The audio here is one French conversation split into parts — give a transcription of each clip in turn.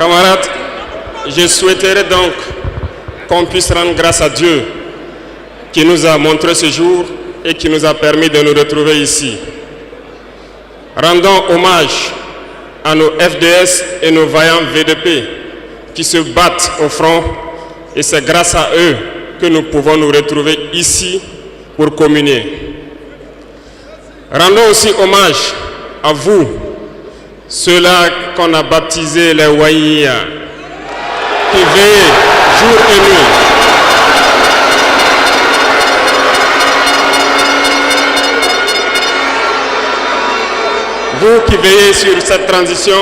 Camarades, je souhaiterais donc qu'on puisse rendre grâce à Dieu qui nous a montré ce jour et qui nous a permis de nous retrouver ici. Rendons hommage à nos FDS et nos vaillants VDP qui se battent au front, et c'est grâce à eux que nous pouvons nous retrouver ici pour communier. Rendons aussi hommage à vous, ceux-là qu'on a baptisés les Waïya, qui veillent jour et nuit. Vous qui veillez sur cette transition,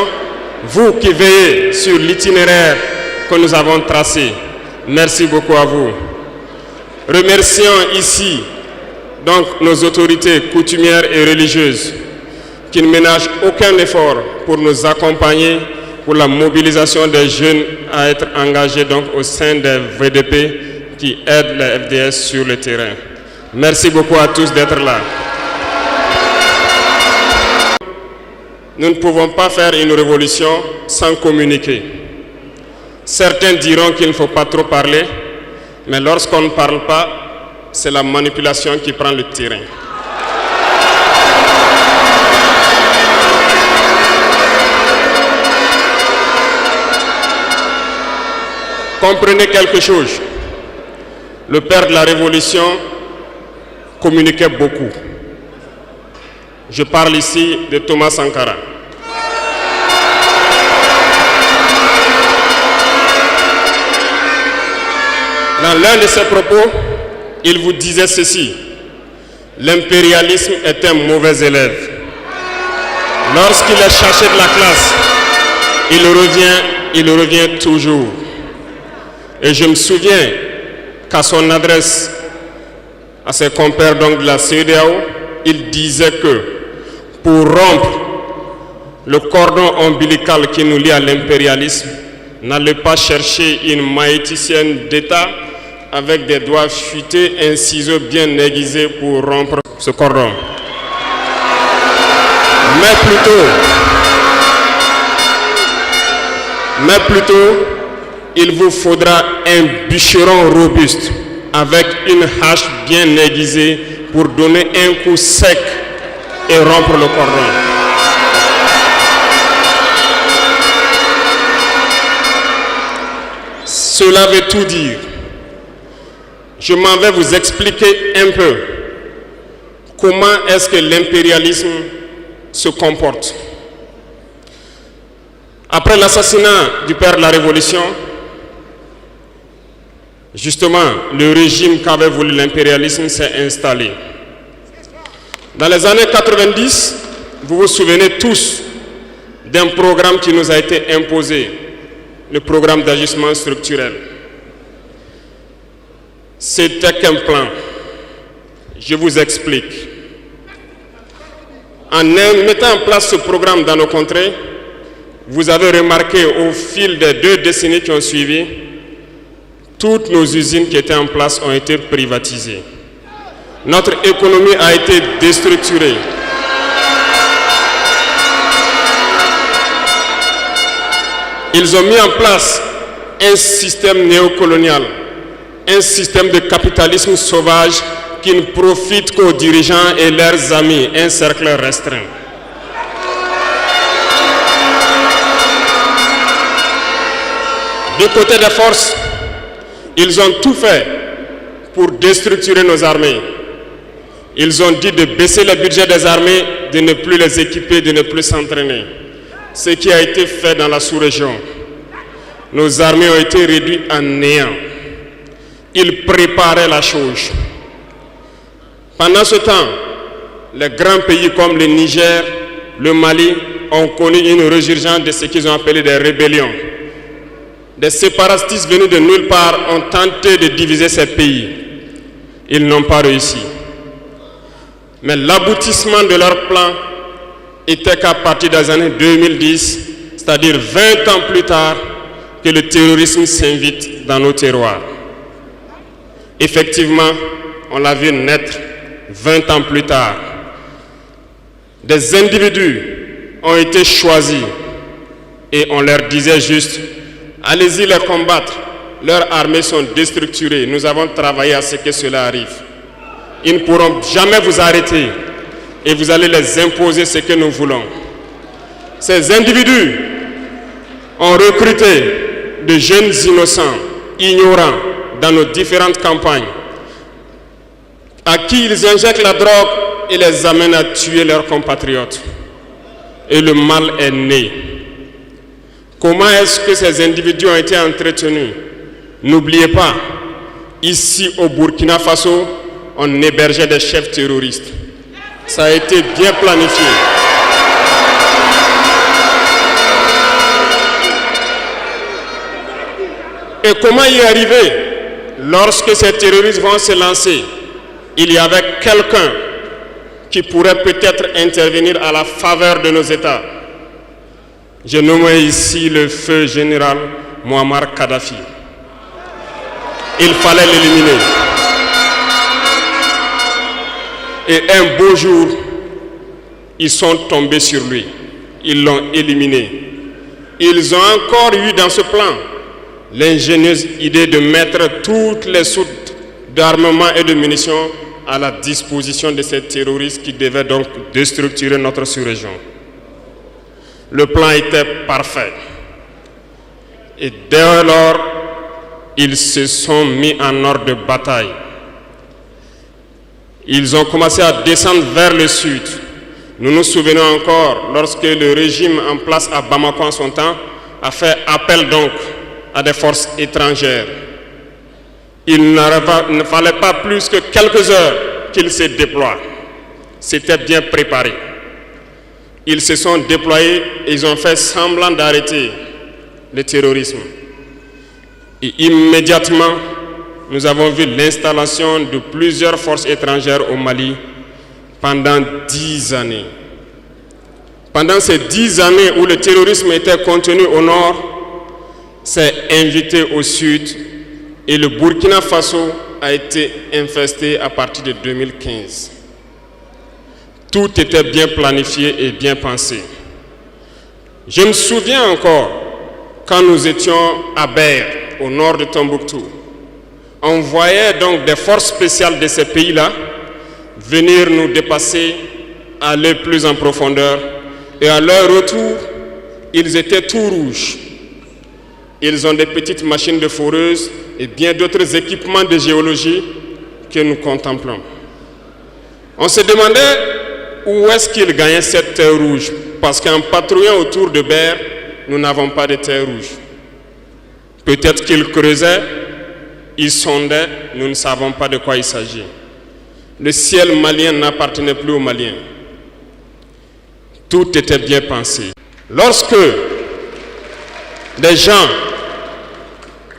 vous qui veillez sur l'itinéraire que nous avons tracé, merci beaucoup à vous. Remercions ici donc nos autorités coutumières et religieuses qui ne ménagent aucun effort pour nous accompagner pour la mobilisation des jeunes à être engagés donc au sein des VDP qui aident les FDS sur le terrain. Merci beaucoup à tous d'être là. Nous ne pouvons pas faire une révolution sans communiquer. Certains diront qu'il ne faut pas trop parler, mais lorsqu'on ne parle pas, c'est la manipulation qui prend le terrain. Comprenez quelque chose. Le père de la Révolution communiquait beaucoup. Je parle ici de Thomas Sankara. Dans l'un de ses propos, il vous disait ceci: l'impérialisme est un mauvais élève. Lorsqu'il est cherché de la classe, il revient toujours. Et je me souviens qu'à son adresse à ses compères donc de la CEDEAO, il disait que pour rompre le cordon ombilical qui nous lie à l'impérialisme, n'allez pas chercher une maïticienne d'État avec des doigts futés, un ciseau bien aiguisé pour rompre ce cordon. Mais plutôt, il vous faudra un bûcheron robuste avec une hache bien aiguisée pour donner un coup sec et rompre le cordon. Cela veut tout dire. Je m'en vais vous expliquer un peu comment est-ce que l'impérialisme se comporte. Après l'assassinat du père de la Révolution, justement, le régime qu'avait voulu l'impérialisme s'est installé. Dans les années 90, vous vous souvenez tous d'un programme qui nous a été imposé, le programme d'ajustement structurel. C'était qu'un plan. Je vous explique. En mettant en place ce programme dans nos contrées, vous avez remarqué au fil des 2 décennies qui ont suivi, toutes nos usines qui étaient en place ont été privatisées. Notre économie a été déstructurée. Ils ont mis en place un système néocolonial, un système de capitalisme sauvage qui ne profite qu'aux dirigeants et leurs amis, un cercle restreint. Du côté des forces, ils ont tout fait pour déstructurer nos armées. Ils ont dit de baisser le budget des armées, de ne plus les équiper, de ne plus s'entraîner. Ce qui a été fait dans la sous-région. Nos armées ont été réduites en néant. Ils préparaient la chose. Pendant ce temps, les grands pays comme le Niger, le Mali ont connu une résurgence de ce qu'ils ont appelé des rébellions. Des séparatistes venus de nulle part ont tenté de diviser ces pays. Ils n'ont pas réussi. Mais l'aboutissement de leur plan était qu'à partir des années 2010, c'est-à-dire 20 ans plus tard, que le terrorisme s'invite dans nos terroirs. Effectivement, on l'a vu naître 20 ans plus tard. Des individus ont été choisis et on leur disait juste, allez-y les combattre, leurs armées sont déstructurées, nous avons travaillé à ce que cela arrive. Ils ne pourront jamais vous arrêter et vous allez les imposer ce que nous voulons. Ces individus ont recruté de jeunes innocents, ignorants, dans nos différentes campagnes, à qui ils injectent la drogue et les amènent à tuer leurs compatriotes. Et le mal est né. Comment est-ce que ces individus ont été entretenus? N'oubliez pas, ici au Burkina Faso, on hébergeait des chefs terroristes. Ça a été bien planifié. Et comment y arriver? Lorsque ces terroristes vont se lancer, il y avait quelqu'un qui pourrait peut-être intervenir à la faveur de nos États. Je nomme ici le feu général Muammar Kadhafi. Il fallait l'éliminer. Et un beau jour, ils sont tombés sur lui. Ils l'ont éliminé. Ils ont encore eu dans ce plan l'ingénieuse idée de mettre toutes les soutes d'armement et de munitions à la disposition de ces terroristes qui devaient donc déstructurer notre sous-région. Le plan était parfait. Et dès lors, ils se sont mis en ordre de bataille. Ils ont commencé à descendre vers le sud. Nous nous souvenons encore, lorsque le régime en place à Bamako en son temps a fait appel donc à des forces étrangères. Il ne fallait pas plus que quelques heures qu'ils se déploient. C'était bien préparé. Ils se sont déployés et ils ont fait semblant d'arrêter le terrorisme. Et immédiatement, nous avons vu l'installation de plusieurs forces étrangères au Mali pendant 10 années. Pendant ces 10 années où le terrorisme était contenu au nord, s'est invité au sud et le Burkina Faso a été infesté à partir de 2015. Tout était bien planifié et bien pensé. Je me souviens encore quand nous étions à Ber, au nord de Tombouctou. On voyait donc des forces spéciales de ces pays-là venir nous dépasser, aller plus en profondeur. Et à leur retour, ils étaient tout rouges. Ils ont des petites machines de foreuse et bien d'autres équipements de géologie que nous contemplons. On se demandait où est-ce qu'ils gagnaient cette terre rouge, parce qu'en patrouillant autour de Ber, nous n'avons pas de terre rouge. Peut-être qu'ils creusaient, ils sondaient, nous ne savons pas de quoi il s'agit. Le ciel malien n'appartenait plus aux Maliens. Tout était bien pensé. Lorsque des gens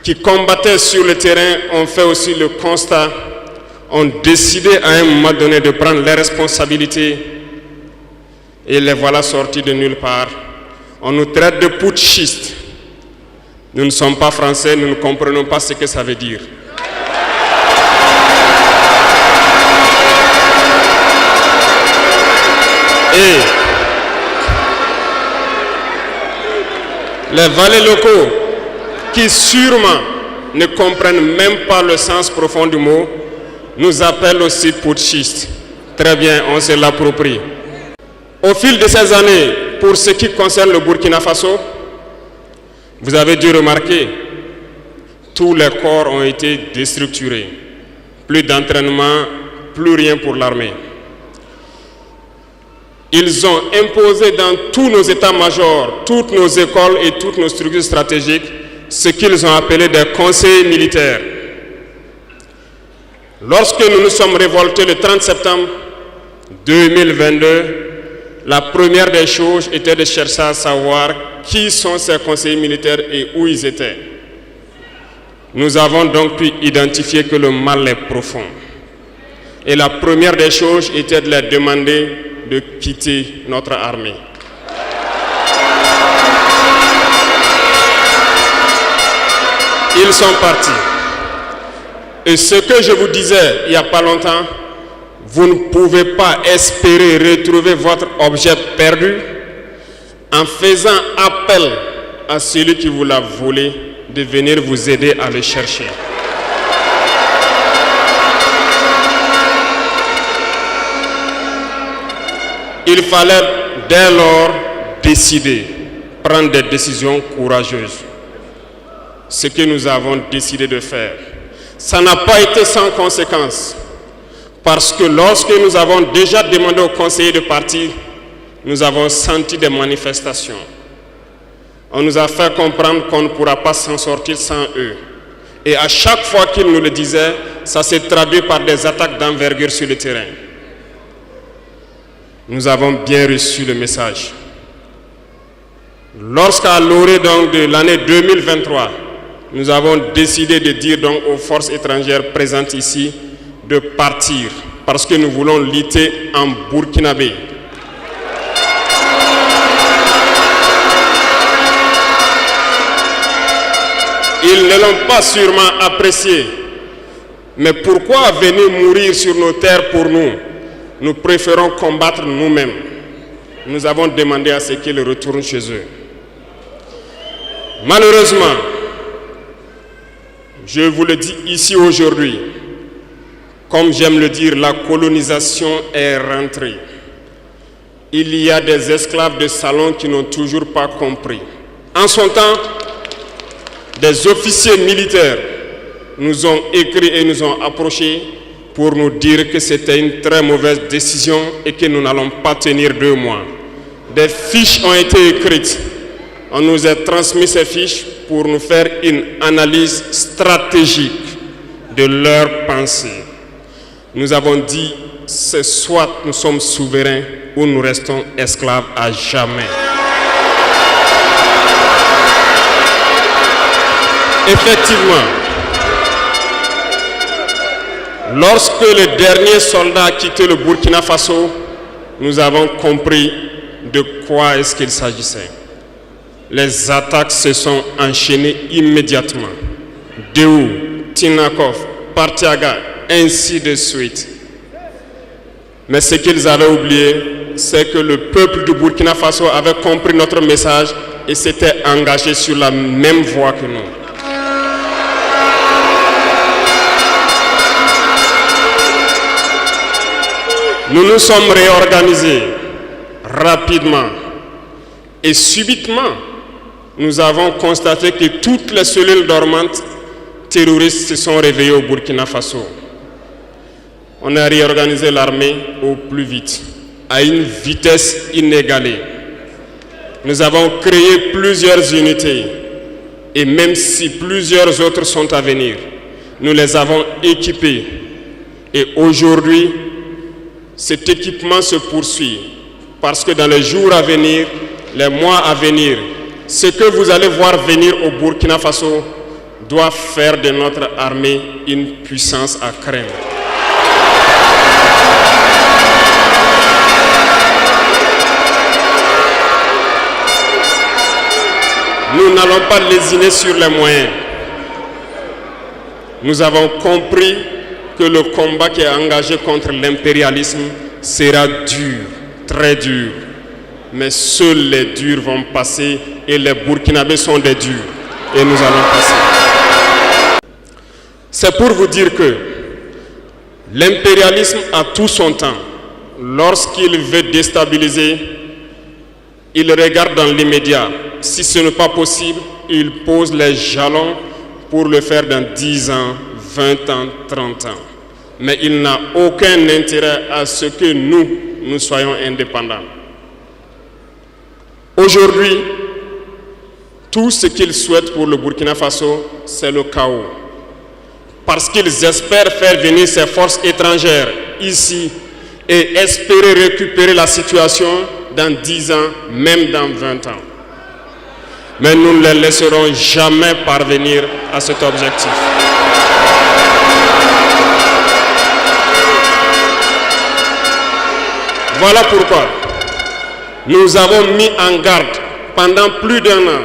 qui combattaient sur le terrain ont fait aussi le constat, ont décidé à un moment donné de prendre les responsabilités et les voilà sortis de nulle part. On nous traite de putschistes. Nous ne sommes pas français, nous ne comprenons pas ce que ça veut dire. Et les valets locaux, qui sûrement ne comprennent même pas le sens profond du mot, nous appellent aussi putschistes. Très bien, on se l'approprie. Au fil de ces années, pour ce qui concerne le Burkina Faso, vous avez dû remarquer, tous les corps ont été déstructurés. Plus d'entraînement, plus rien pour l'armée. Ils ont imposé dans tous nos états-majors, toutes nos écoles et toutes nos structures stratégiques ce qu'ils ont appelé des conseils militaires. Lorsque nous nous sommes révoltés le 30 septembre 2022, la première des choses était de chercher à savoir qui sont ces conseillers militaires et où ils étaient. Nous avons donc pu identifier que le mal est profond. Et la première des choses était de leur demander de quitter notre armée. Ils sont partis. Et ce que je vous disais il n'y a pas longtemps, vous ne pouvez pas espérer retrouver votre objet perdu en faisant appel à celui qui vous l'a volé de venir vous aider à le chercher. Il fallait dès lors décider, prendre des décisions courageuses. Ce que nous avons décidé de faire. Ça n'a pas été sans conséquence. Parce que lorsque nous avons déjà demandé aux conseillers de partir, nous avons senti des manifestations. On nous a fait comprendre qu'on ne pourra pas s'en sortir sans eux. Et à chaque fois qu'ils nous le disaient, ça s'est traduit par des attaques d'envergure sur le terrain. Nous avons bien reçu le message. Lorsqu'à l'orée de l'année 2023, nous avons décidé de dire donc aux forces étrangères présentes ici de partir parce que nous voulons lutter en burkinabé. Ils ne l'ont pas sûrement apprécié. Mais pourquoi venir mourir sur nos terres pour nous? Nous préférons combattre nous-mêmes. Nous avons demandé à ce qu'ils retournent chez eux. Malheureusement, je vous le dis ici aujourd'hui, comme j'aime le dire, la colonisation est rentrée. Il y a des esclaves de salon qui n'ont toujours pas compris. En son temps, des officiers militaires nous ont écrit et nous ont approchés pour nous dire que c'était une très mauvaise décision et que nous n'allons pas tenir 2 mois. Des fiches ont été écrites. On nous a transmis ces fiches pour nous faire une analyse stratégique de leurs pensées. Nous avons dit, c'est soit nous sommes souverains ou nous restons esclaves à jamais. Effectivement, lorsque le dernier soldat a quitté le Burkina Faso, nous avons compris de quoi est-ce qu'il s'agissait. Les attaques se sont enchaînées immédiatement. Déou, Tinakov, Partiaga, ainsi de suite. Mais ce qu'ils avaient oublié, c'est que le peuple du Burkina Faso avait compris notre message et s'était engagé sur la même voie que nous. Nous nous sommes réorganisés rapidement et subitement, nous avons constaté que toutes les cellules dormantes terroristes se sont réveillées au Burkina Faso. On a réorganisé l'armée au plus vite, à une vitesse inégalée. Nous avons créé plusieurs unités et même si plusieurs autres sont à venir, nous les avons équipées. Et aujourd'hui, cet équipement se poursuit parce que dans les jours à venir, les mois à venir, ce que vous allez voir venir au Burkina Faso doit faire de notre armée une puissance à craindre. Nous n'allons pas lésiner sur les moyens. Nous avons compris que le combat qui est engagé contre l'impérialisme sera dur, très dur. Mais seuls les durs vont passer et les Burkinabés sont des durs. Et nous allons passer. C'est pour vous dire que l'impérialisme a tout son temps. Lorsqu'il veut déstabiliser, il regarde dans l'immédiat. Si ce n'est pas possible, il pose les jalons pour le faire dans 10 ans, 20 ans, 30 ans. Mais il n'a aucun intérêt à ce que nous soyons indépendants. Aujourd'hui, tout ce qu'ils souhaitent pour le Burkina Faso, c'est le chaos. Parce qu'ils espèrent faire venir ces forces étrangères ici et espérer récupérer la situation dans 10 ans, même dans 20 ans. Mais nous ne les laisserons jamais parvenir à cet objectif. Voilà pourquoi nous avons mis en garde pendant plus d'1 an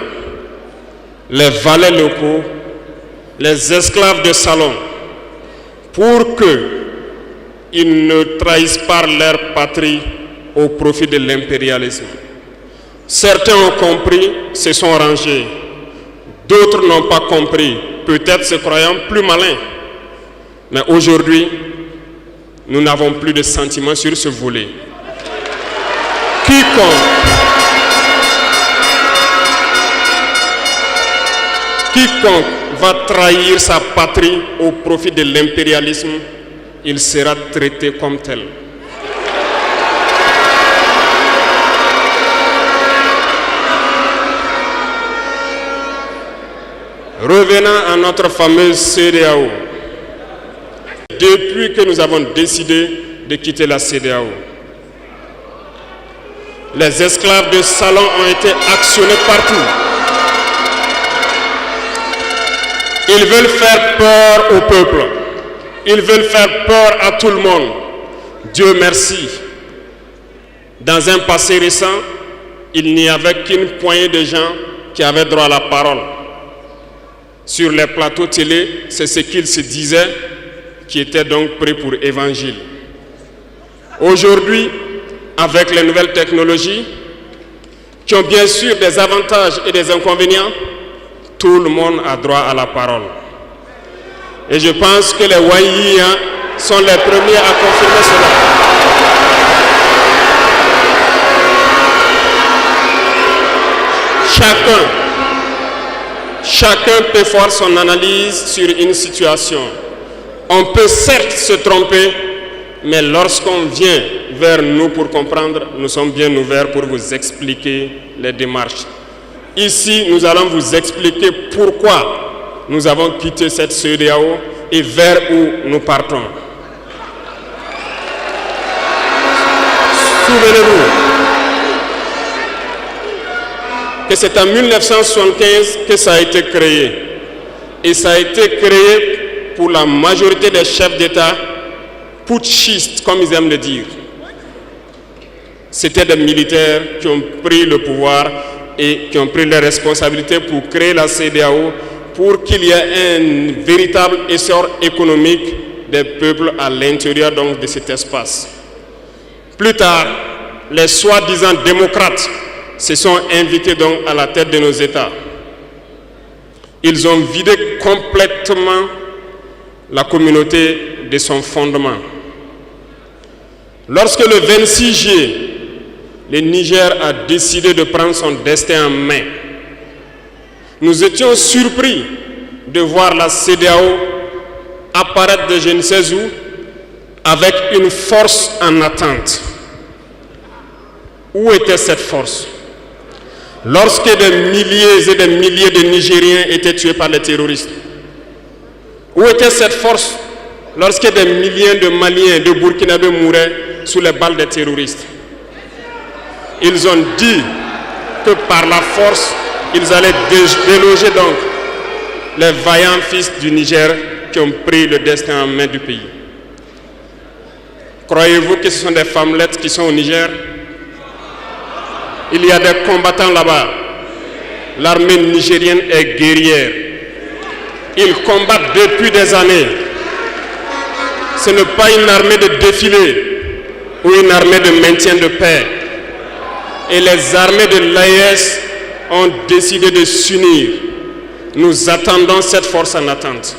les valets locaux, les esclaves de salon, pour qu'ils ne trahissent pas leur patrie au profit de l'impérialisme. Certains ont compris, se sont rangés. D'autres n'ont pas compris, peut-être se croyant plus malins. Mais aujourd'hui, nous n'avons plus de sentiments sur ce volet. Quiconque va trahir sa patrie au profit de l'impérialisme, il sera traité comme tel. Revenant à notre fameuse CEDEAO. Depuis que nous avons décidé de quitter la CEDEAO, les esclaves de salon ont été actionnés partout. Ils veulent faire peur au peuple. Ils veulent faire peur à tout le monde. Dieu merci. Dans un passé récent, il n'y avait qu'une poignée de gens qui avaient droit à la parole. Sur les plateaux télé, c'est ce qu'ils se disaient qui étaient donc prêts pour l'évangile. Aujourd'hui, avec les nouvelles technologies, qui ont bien sûr des avantages et des inconvénients, tout le monde a droit à la parole. Et je pense que les Wanyis sont les premiers à confirmer cela. Chacun peut faire son analyse sur une situation. On peut certes se tromper, mais lorsqu'on vient vers nous pour comprendre, nous sommes bien ouverts pour vous expliquer les démarches. Ici, nous allons vous expliquer pourquoi nous avons quitté cette CEDEAO et vers où nous partons. Souvenez-vous que c'est en 1975 que ça a été créé. Et ça a été créé pour la majorité des chefs d'État putschistes, comme ils aiment le dire. C'était des militaires qui ont pris le pouvoir et qui ont pris les responsabilités pour créer la CEDEAO, pour qu'il y ait un véritable essor économique des peuples à l'intérieur donc de cet espace. Plus tard, les soi-disant démocrates se sont invités donc à la tête de nos États. Ils ont vidé complètement la communauté de son fondement. Lorsque le 26 juillet, le Niger a décidé de prendre son destin en main, nous étions surpris de voir la CEDEAO apparaître de je ne sais où avec une force en attente. Où était cette force? Lorsque des milliers et des milliers de Nigériens étaient tués par les terroristes, où était cette force lorsque des milliers de Maliens, de Burkinabés mouraient sous les balles des terroristes? Ils ont dit que par la force, ils allaient déloger donc les vaillants fils du Niger qui ont pris le destin en main du pays. Croyez-vous que ce sont des femmelettes qui sont au Niger? Il y a des combattants là-bas. L'armée nigérienne est guerrière. Ils combattent depuis des années. Ce n'est pas une armée de défilé ou une armée de maintien de paix. Et les armées de l'AES ont décidé de s'unir. Nous attendons cette force en attente.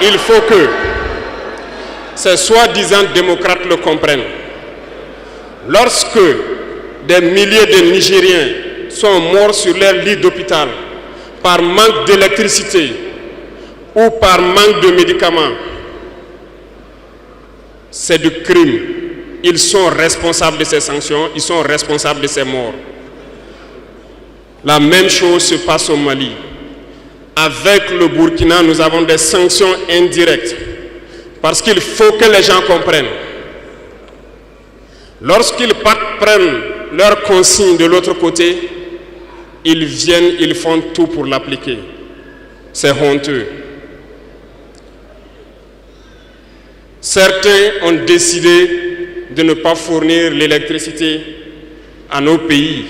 Il faut que ces soi-disant démocrates le comprennent. Lorsque des milliers de Nigériens sont morts sur leur lit d'hôpital par manque d'électricité ou par manque de médicaments, c'est du crime. Ils sont responsables de ces sanctions, ils sont responsables de ces morts. La même chose se passe au Mali. Avec le Burkina, nous avons des sanctions indirectes. Parce qu'il faut que les gens comprennent. Lorsqu'ils prennent leurs consignes de l'autre côté, ils viennent, ils font tout pour l'appliquer. C'est honteux. Certains ont décidé de ne pas fournir l'électricité à nos pays.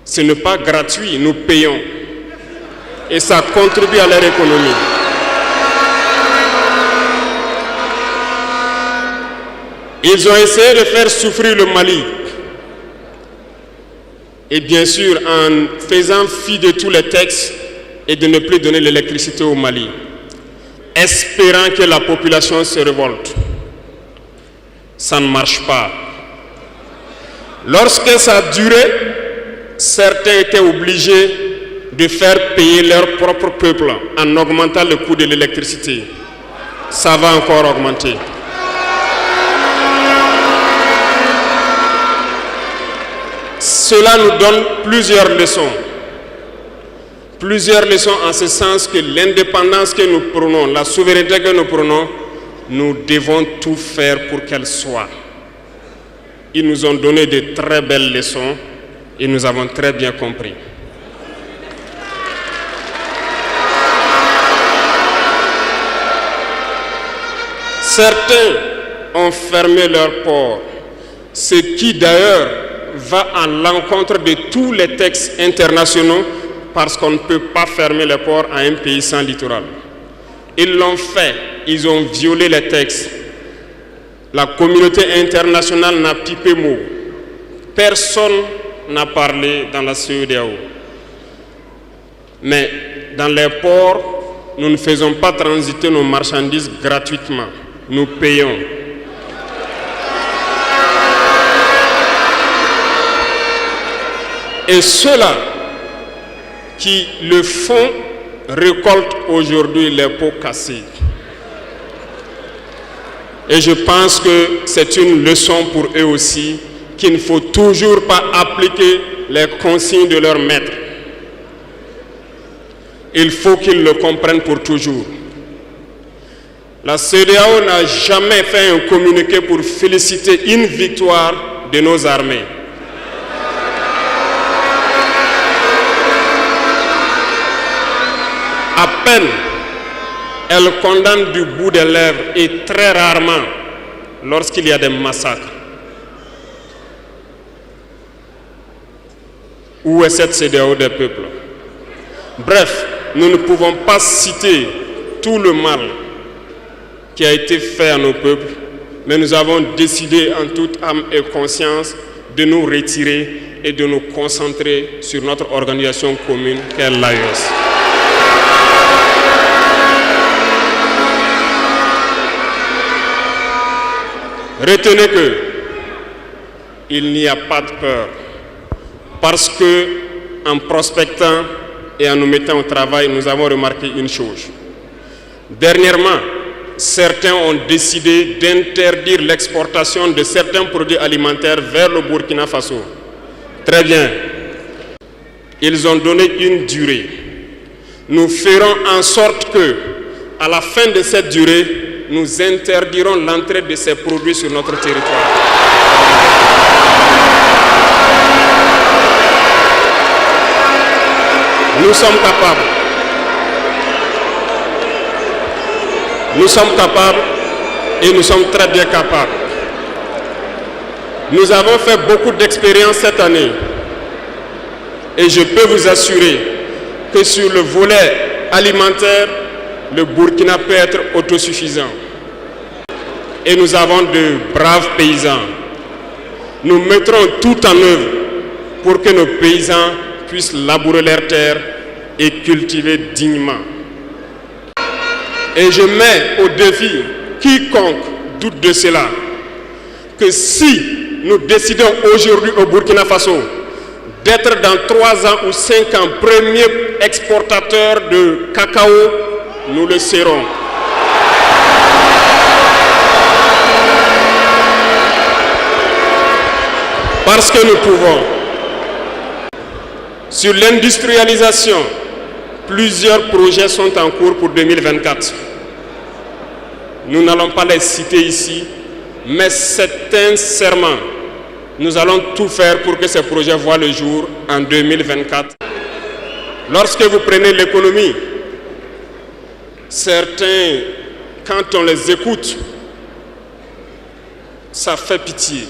Ce n'est pas gratuit, nous payons. Et ça contribue à leur économie. Ils ont essayé de faire souffrir le Mali. Et bien sûr, en faisant fi de tous les textes et de ne plus donner l'électricité au Mali, espérant que la population se révolte. Ça ne marche pas. Lorsque ça a duré, certains étaient obligés de faire payer leur propre peuple en augmentant le coût de l'électricité. Ça va encore augmenter. Cela nous donne plusieurs leçons. Plusieurs leçons en ce sens que l'indépendance que nous prenons, la souveraineté que nous prenons, nous devons tout faire pour qu'elle soit. Ils nous ont donné de très belles leçons et nous avons très bien compris. Certains ont fermé leurs ports, ce qui d'ailleurs va à l'encontre de tous les textes internationaux parce qu'on ne peut pas fermer les ports à un pays sans littoral. Ils l'ont fait, ils ont violé les textes. La communauté internationale n'a pipé mot. Personne n'a parlé dans la CEDEAO. Mais dans les ports, nous ne faisons pas transiter nos marchandises gratuitement. Nous payons. Et ceux-là qui le font récoltent aujourd'hui les pots cassés. Et je pense que c'est une leçon pour eux aussi, qu'il ne faut toujours pas appliquer les consignes de leur maître. Il faut qu'ils le comprennent pour toujours. La CEDEAO n'a jamais fait un communiqué pour féliciter une victoire de nos armées. À peine, elle condamne du bout des lèvres et très rarement lorsqu'il y a des massacres. Où est cette CEDEAO des peuples? Bref, nous ne pouvons pas citer tout le mal qui a été fait à nos peuples, mais nous avons décidé en toute âme et conscience de nous retirer et de nous concentrer sur notre organisation commune qu'est l'AES. Retenez que il n'y a pas de peur, parce que en prospectant et en nous mettant au travail, nous avons remarqué une chose. Dernièrement, certains ont décidé d'interdire l'exportation de certains produits alimentaires vers le Burkina Faso. Très bien. Ils ont donné une durée. Nous ferons en sorte que, à la fin de cette durée, nous interdirons l'entrée de ces produits sur notre territoire. Nous sommes capables. Nous sommes capables et nous sommes très bien capables. Nous avons fait beaucoup d'expériences cette année et je peux vous assurer que sur le volet alimentaire, le Burkina peut être autosuffisant. Et nous avons de braves paysans. Nous mettrons tout en œuvre pour que nos paysans puissent labourer leurs terres et cultiver dignement. Et je mets au défi quiconque doute de cela, que si nous décidons aujourd'hui au Burkina Faso d'être dans 3 ans ou 5 ans premier exportateur de cacao, nous le serons. Parce que nous pouvons. Sur l'industrialisation, plusieurs projets sont en cours pour 2024. Nous n'allons pas les citer ici, mais sincèrement, nous allons tout faire pour que ces projets voient le jour en 2024. Lorsque vous prenez l'économie, certains, quand on les écoute, ça fait pitié.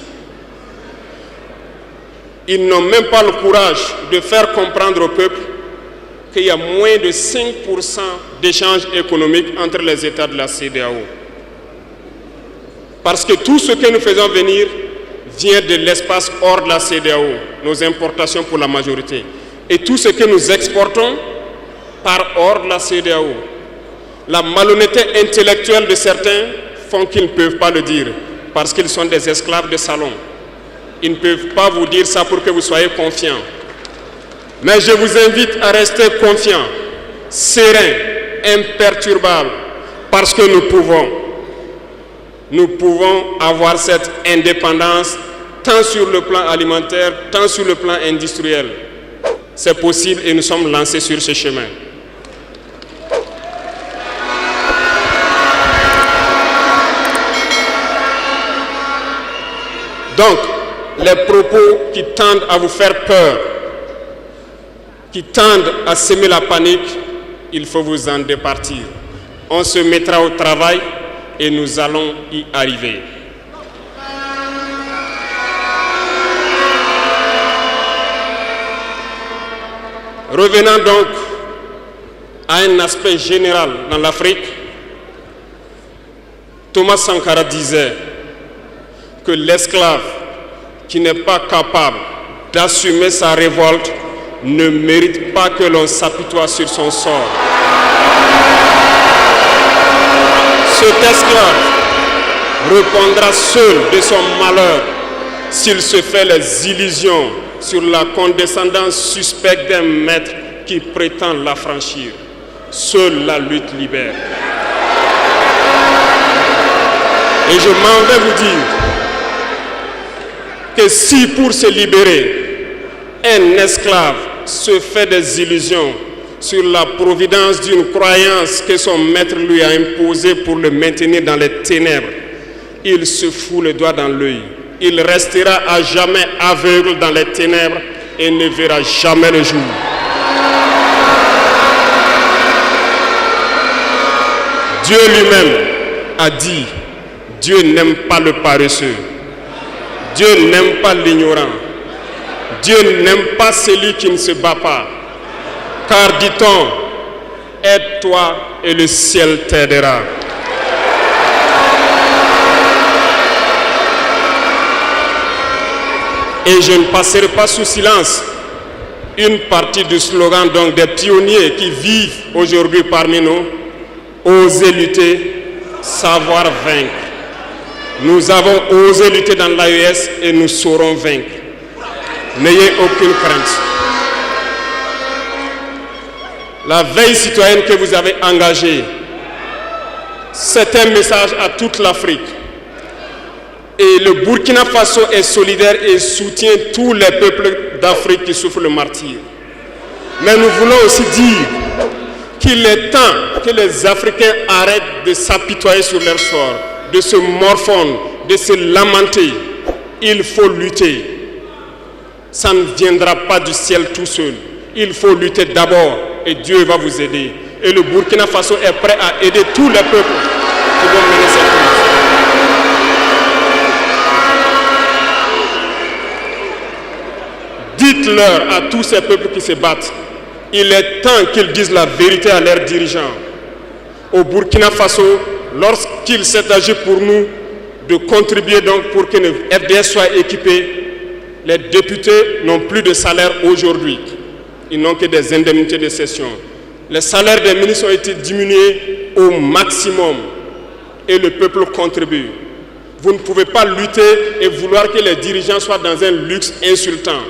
Ils n'ont même pas le courage de faire comprendre au peuple qu'il y a moins de 5% d'échanges économiques entre les États de la CEDEAO. Parce que tout ce que nous faisons venir vient de l'espace hors de la CEDEAO, nos importations pour la majorité. Et tout ce que nous exportons part hors de la CEDEAO. La malhonnêteté intellectuelle de certains font qu'ils ne peuvent pas le dire, parce qu'ils sont des esclaves de salon. Ils ne peuvent pas vous dire ça pour que vous soyez confiants. Mais je vous invite à rester confiants, sereins, imperturbables, parce que nous pouvons avoir cette indépendance tant sur le plan alimentaire, tant sur le plan industriel. C'est possible et nous sommes lancés sur ce chemin. Donc, les propos qui tendent à vous faire peur, qui tendent à semer la panique, il faut vous en départir. On se mettra au travail et nous allons y arriver. Revenons donc à un aspect général dans l'Afrique. Thomas Sankara disait que l'esclave qui n'est pas capable d'assumer sa révolte ne mérite pas que l'on s'apitoie sur son sort. Cet esclave répondra seul de son malheur s'il se fait les illusions sur la condescendance suspecte d'un maître qui prétend l'affranchir. Seule la lutte libère. Et je m'en vais vous dire que si pour se libérer, un esclave se fait des illusions sur la providence d'une croyance que son maître lui a imposée pour le maintenir dans les ténèbres, il se fout le doigt dans l'œil. Il restera à jamais aveugle dans les ténèbres et ne verra jamais le jour. Dieu lui-même a dit, Dieu n'aime pas le paresseux. Dieu n'aime pas l'ignorant. Dieu n'aime pas celui qui ne se bat pas. Car dit-on, aide-toi et le ciel t'aidera. Et je ne passerai pas sous silence une partie du slogan donc des pionniers qui vivent aujourd'hui parmi nous. Oser lutter, savoir vaincre. Nous avons osé lutter dans l'AES et nous saurons vaincre. N'ayez aucune crainte. La veille citoyenne que vous avez engagée, c'est un message à toute l'Afrique. Et le Burkina Faso est solidaire et soutient tous les peuples d'Afrique qui souffrent le martyre. Mais nous voulons aussi dire qu'il est temps que les Africains arrêtent de s'apitoyer sur leur sort, de se morfondre, de se lamenter. Il faut lutter. Ça ne viendra pas du ciel tout seul. Il faut lutter d'abord et Dieu va vous aider. Et le Burkina Faso est prêt à aider tous les peuples qui vont mener cette lutte. Dites-leur à tous ces peuples qui se battent, il est temps qu'ils disent la vérité à leurs dirigeants. Au Burkina Faso, lorsqu'il s'est agi pour nous de contribuer donc pour que le FDS soit équipé, les députés n'ont plus de salaire aujourd'hui. Ils n'ont que des indemnités de session. Les salaires des ministres ont été diminués au maximum et le peuple contribue. Vous ne pouvez pas lutter et vouloir que les dirigeants soient dans un luxe insultant.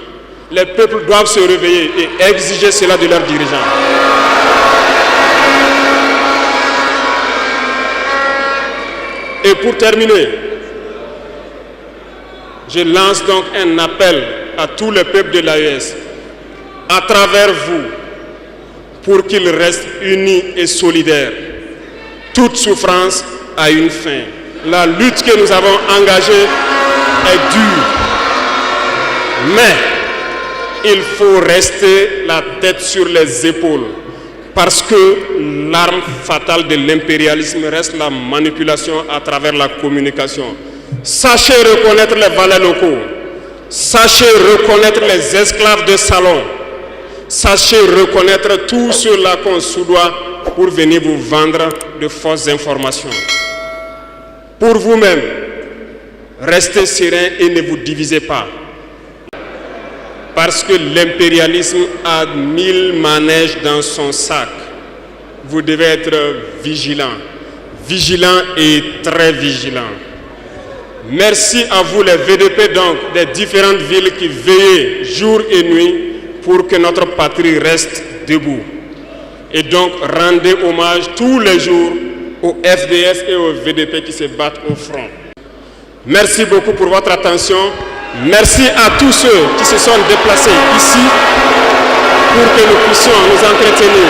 Les peuples doivent se réveiller et exiger cela de leurs dirigeants. Et pour terminer, je lance donc un appel à tous les peuples de l'AES, à travers vous, pour qu'ils restent unis et solidaires. Toute souffrance a une fin. La lutte que nous avons engagée est dure, mais il faut rester la tête sur les épaules, parce que l'arme fatale de l'impérialisme reste la manipulation à travers la communication. Sachez reconnaître les valets locaux, sachez reconnaître les esclaves de salon, sachez reconnaître tous ceux-là qu'on soudoie pour venir vous vendre de fausses informations. Pour vous-même, restez sereins et ne vous divisez pas. Parce que l'impérialisme a 1000 manèges dans son sac. Vous devez être vigilants. Vigilants et très vigilants. Merci à vous les VDP donc des différentes villes qui veillent jour et nuit pour que notre patrie reste debout. Et donc rendez hommage tous les jours aux FDS et aux VDP qui se battent au front. Merci beaucoup pour votre attention. Merci à tous ceux qui se sont déplacés ici pour que nous puissions nous entretenir.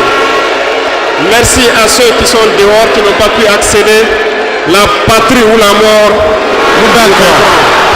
Merci à ceux qui sont dehors, qui n'ont pas pu accéder. La patrie ou la mort, nous d'accord.